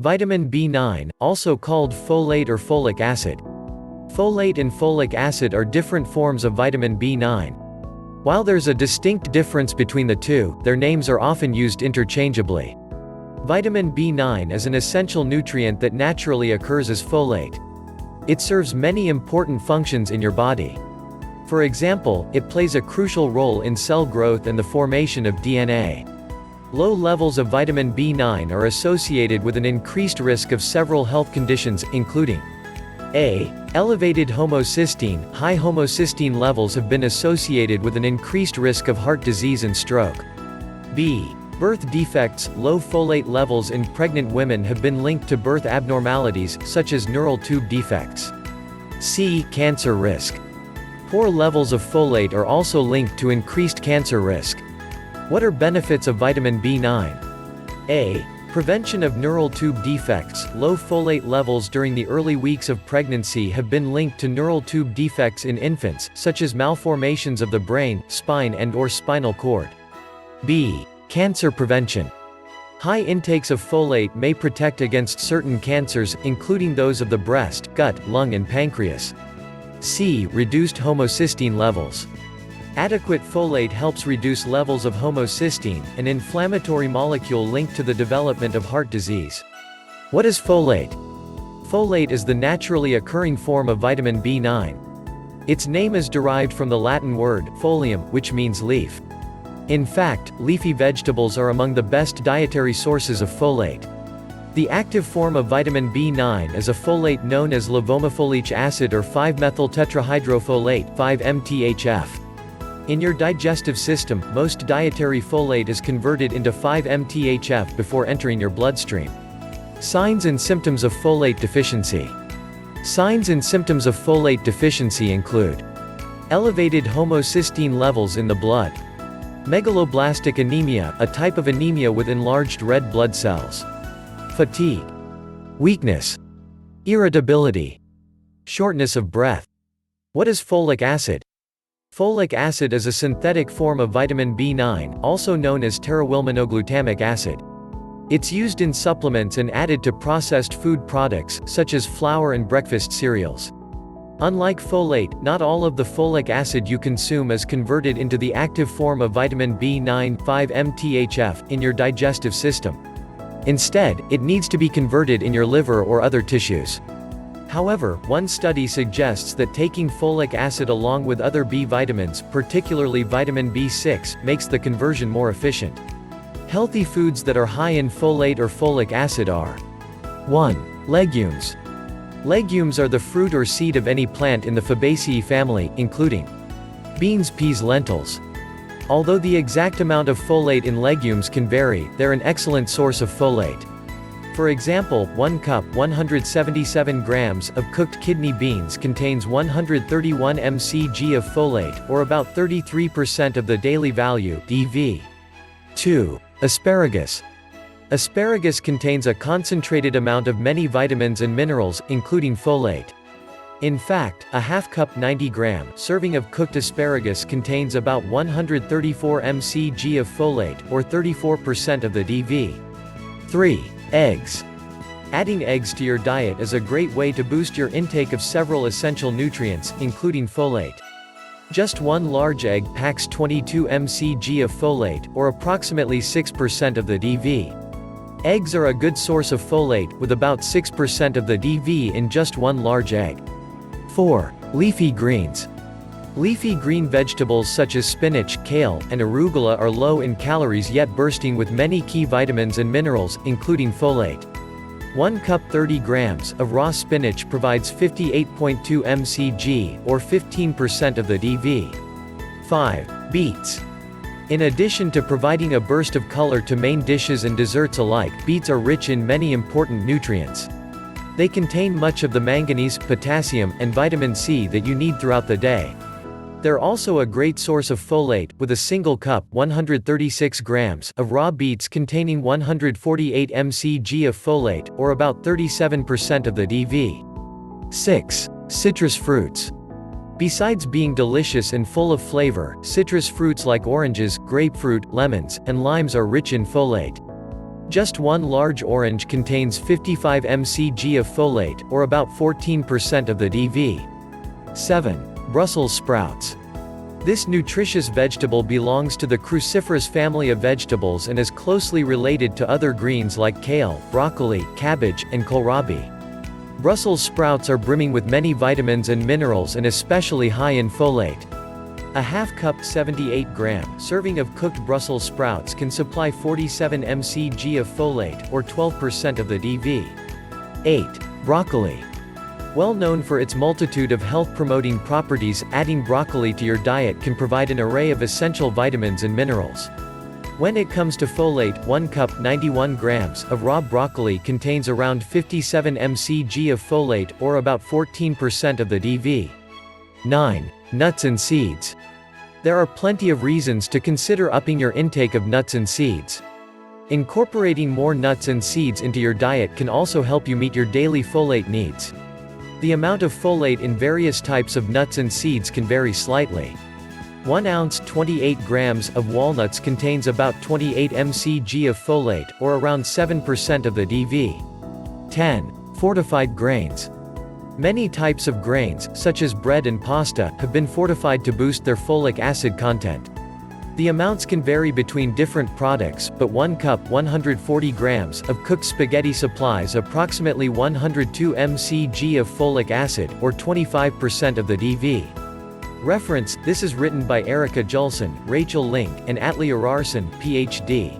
Vitamin B9, also called folate or folic acid. Folate and folic acid are different forms of vitamin B9. While there's a distinct difference between the two, their names are often used interchangeably. Vitamin B9 is an essential nutrient that naturally occurs as folate. It serves many important functions in your body. For example, it plays a crucial role in cell growth and the formation of DNA. Low levels of vitamin B9 are associated with an increased risk of several health conditions, including A. Elevated homocysteine. High homocysteine levels have been associated with an increased risk of heart disease and stroke. B. Birth defects. Low folate levels in pregnant women have been linked to birth abnormalities, such as neural tube defects. C. Cancer risk. Poor levels of folate are also linked to increased cancer risk. What are benefits of vitamin B9? A. Prevention of neural tube defects. Low folate levels during the early weeks of pregnancy have been linked to neural tube defects in infants, such as malformations of the brain, spine and/or spinal cord. B. Cancer prevention. High intakes of folate may protect against certain cancers, including those of the breast, gut, lung and pancreas. C. Reduced homocysteine levels. Adequate folate helps reduce levels of homocysteine, an inflammatory molecule linked to the development of heart disease. What is folate? Folate is the naturally occurring form of vitamin B9. Its name is derived from the Latin word folium, which means leaf. In fact, leafy vegetables are among the best dietary sources of folate. The active form of vitamin B9 is a folate known as levomifolic acid or 5-methyltetrahydrofolate, 5-MTHF. In your digestive system, most dietary folate is converted into 5-MTHF before entering your bloodstream. Signs and symptoms of folate deficiency. Signs and symptoms of folate deficiency include elevated homocysteine levels in the blood, megaloblastic anemia, a type of anemia with enlarged red blood cells, fatigue, weakness, irritability, shortness of breath. What is folic acid? Folic acid is a synthetic form of vitamin B9, also known as pterawilmonoglutamic acid. It's used in supplements and added to processed food products, such as flour and breakfast cereals. Unlike folate, not all of the folic acid you consume is converted into the active form of vitamin B9, 5-MTHF, in your digestive system. Instead, it needs to be converted in your liver or other tissues. However, one study suggests that taking folic acid along with other B vitamins, particularly vitamin B6, makes the conversion more efficient. Healthy foods that are high in folate or folic acid are 1. Legumes. Legumes are the fruit or seed of any plant in the Fabaceae family, including beans, peas, lentils. Although the exact amount of folate in legumes can vary, they're an excellent source of folate. For example, 1 cup 177 grams of cooked kidney beans contains 131 mcg of folate, or about 33% of the daily value (DV). 2. Asparagus. Asparagus contains a concentrated amount of many vitamins and minerals, including folate. In fact, a half-cup 90-gram serving of cooked asparagus contains about 134 mcg of folate, or 34% of the DV. 3. Eggs. Adding eggs to your diet is a great way to boost your intake of several essential nutrients, including folate. Just one large egg packs 22 mcg of folate, or approximately 6% of the DV. Eggs are a good source of folate, with about 6% of the DV in just one large egg. 4. Leafy greens. Leafy green vegetables such as spinach, kale, and arugula are low in calories yet bursting with many key vitamins and minerals, including folate. 1 cup 30 grams of raw spinach provides 58.2 mcg, or 15% of the DV. 5. Beets. In addition to providing a burst of color to main dishes and desserts alike, beets are rich in many important nutrients. They contain much of the manganese, potassium, and vitamin C that you need throughout the day. They're also a great source of folate, with a single cup 136 grams of raw beets containing 148 mcg of folate, or about 37% of the DV. 6. Citrus fruits. Besides being delicious and full of flavor, citrus fruits like oranges, grapefruit, lemons, and limes are rich in folate. Just one large orange contains 55 mcg of folate, or about 14% of the DV. 7. Brussels sprouts. This nutritious vegetable belongs to the cruciferous family of vegetables and is closely related to other greens like kale, broccoli, cabbage, and kohlrabi. Brussels sprouts are brimming with many vitamins and minerals and especially high in folate. A half-cup 78 gram serving of cooked Brussels sprouts can supply 47 mcg of folate, or 12% of the DV. 8. Broccoli. Well known for its multitude of health-promoting properties, adding broccoli to your diet can provide an array of essential vitamins and minerals. When it comes to folate, 1 cup 91 grams of raw broccoli contains around 57 mcg of folate, or about 14% of the DV. 9. Nuts and seeds. There are plenty of reasons to consider upping your intake of nuts and seeds. Incorporating more nuts and seeds into your diet can also help you meet your daily folate needs. The amount of folate in various types of nuts and seeds can vary slightly. 1 ounce 28 grams of walnuts contains about 28 mcg of folate, or around 7% of the DV. 10. Fortified grains. Many types of grains, such as bread and pasta, have been fortified to boost their folic acid content. The amounts can vary between different products, but 1 cup 140 grams of cooked spaghetti supplies approximately 102 mcg of folic acid, or 25% of the DV. Reference: this is written by Erica Julson, Rachel Link, and Atli Ararsson, Ph.D.